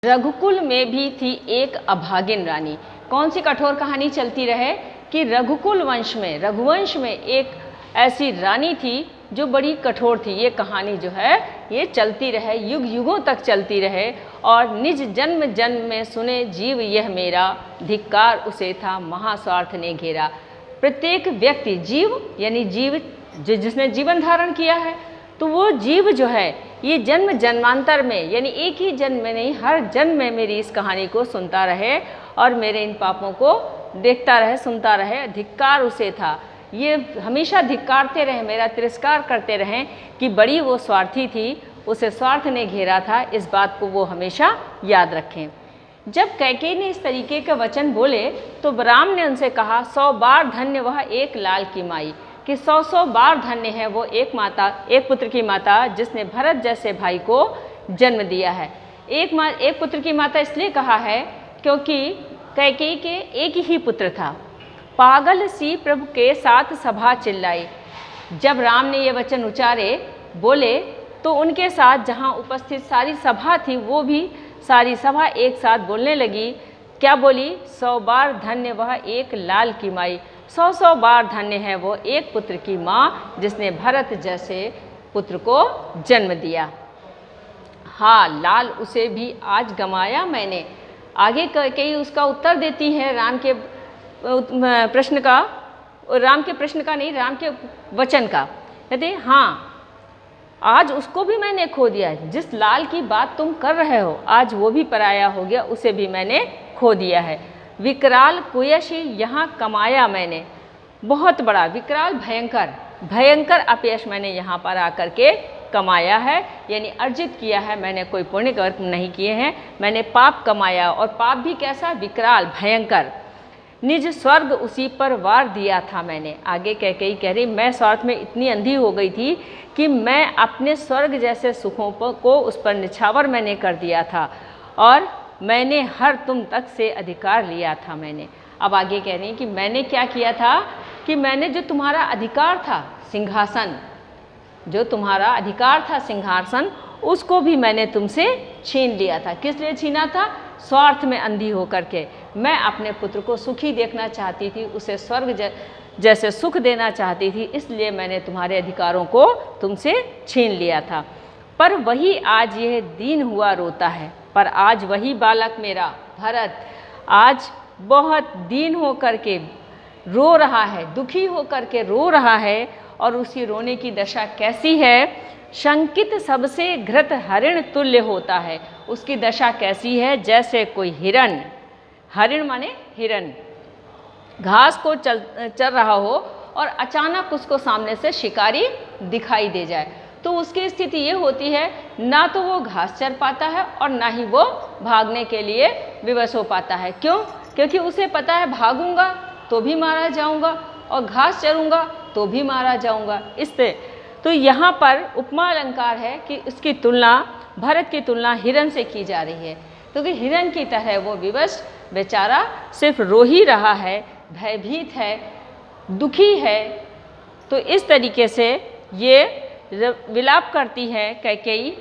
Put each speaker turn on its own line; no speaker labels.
रघुकुल में भी थी एक अभागिन रानी। कौन सी कठोर कहानी चलती रहे कि रघुकुल वंश में, रघुवंश में एक ऐसी रानी थी जो बड़ी कठोर थी। ये कहानी जो है ये चलती रहे, युग युगों तक चलती रहे। और निज जन्म जन्म में सुने जीव यह मेरा, धिक्कार उसे था महास्वार्थ ने घेरा। प्रत्येक व्यक्ति, जीव यानी जीव जिसने जीवन धारण किया है, तो वो जीव जो है ये जन्म जन्मांतर में, यानी एक ही जन्म में नहीं, हर जन्म में मेरी इस कहानी को सुनता रहे और मेरे इन पापों को देखता रहे, सुनता रहे। धिक्कार उसे था, ये हमेशा धिक्कारते रहे, मेरा तिरस्कार करते रहें कि बड़ी वो स्वार्थी थी, उसे स्वार्थ ने घेरा था। इस बात को वो हमेशा याद रखें। जब कैकेयी ने इस तरीके का वचन बोले तो राम ने उनसे कहा, 100 बार धन्य वह एक लाल की माई, कि 100 बार धन्य है वो एक माता, एक पुत्र की माता जिसने भरत जैसे भाई को जन्म दिया है। एक पुत्र की माता इसलिए कहा है क्योंकि कैकेयी के एक ही पुत्र था। पागल सी प्रभु के साथ सभा चिल्लाई। जब राम ने ये वचन उच्चारे, बोले, तो उनके साथ जहाँ उपस्थित सारी सभा थी वो भी सारी सभा एक साथ बोलने लगी। क्या बोली? 100 बार धन्य वह एक लाल की माई। 100 बार धन्य है वो एक पुत्र की माँ जिसने भरत जैसे पुत्र को जन्म दिया। हाँ, लाल उसे भी आज गमाया मैंने। आगे कैकेयी उसका उत्तर देती है राम के प्रश्न का, राम के वचन का। कहते हाँ, आज उसको भी मैंने खो दिया। जिस लाल की बात तुम कर रहे हो आज वो भी पराया हो गया, उसे भी मैंने खो दिया है। विकराल कुयश यहाँ कमाया मैंने। बहुत बड़ा, विकराल भयंकर अपयश मैंने यहाँ पर आकर के कमाया है, यानी अर्जित किया है। मैंने कोई पुण्य कर्म नहीं किए हैं, मैंने पाप कमाया। और पाप भी कैसा? विकराल, भयंकर। निज स्वर्ग उसी पर वार दिया था मैंने। आगे कैकेयी कह रही, मैं स्वार्थ में इतनी अंधी हो गई थी कि मैं अपने स्वर्ग जैसे सुखों को उस पर निछावर मैंने कर दिया था, और मैंने हर तुम तक से अधिकार लिया था मैंने। अब आगे कह रही हैं कि मैंने क्या किया था कि मैंने जो तुम्हारा अधिकार था सिंहासन, जो तुम्हारा अधिकार था सिंहासन, उसको भी मैंने तुमसे छीन लिया था। किस लिए छीना था? स्वार्थ में अंधी होकर के। मैं अपने पुत्र को सुखी देखना चाहती थी, उसे स्वर्ग जैसे सुख देना चाहती थी, इसलिए मैंने तुम्हारे अधिकारों को तुमसे छीन लिया था। पर वही आज यह दीन हुआ रोता है, पर आज वही बालक मेरा भरत आज बहुत दीन होकर के रो रहा है, दुखी होकर के रो रहा है। और उसी रोने की दशा कैसी है? शंकित सबसे घृत हरिण तुल्य होता है। उसकी दशा कैसी है? जैसे कोई हिरण, हरिण माने हिरण, घास को चल रहा हो और अचानक उसको सामने से शिकारी दिखाई दे जाए, तो उसकी स्थिति ये होती है, ना तो वो घास चर पाता है और ना ही वो भागने के लिए विवश हो पाता है। क्यों? क्योंकि उसे पता है भागूंगा तो भी मारा जाऊंगा और घास चरूंगा तो भी मारा जाऊंगा। इससे तो यहाँ पर उपमा अलंकार है कि उसकी तुलना, भरत की तुलना हिरण से की जा रही है, क्योंकि हिरण की तरह वो विवश बेचारा सिर्फ रो ही रहा है, भयभीत है, दुखी है। तो इस तरीके से ये विलाप करती है कैकेयी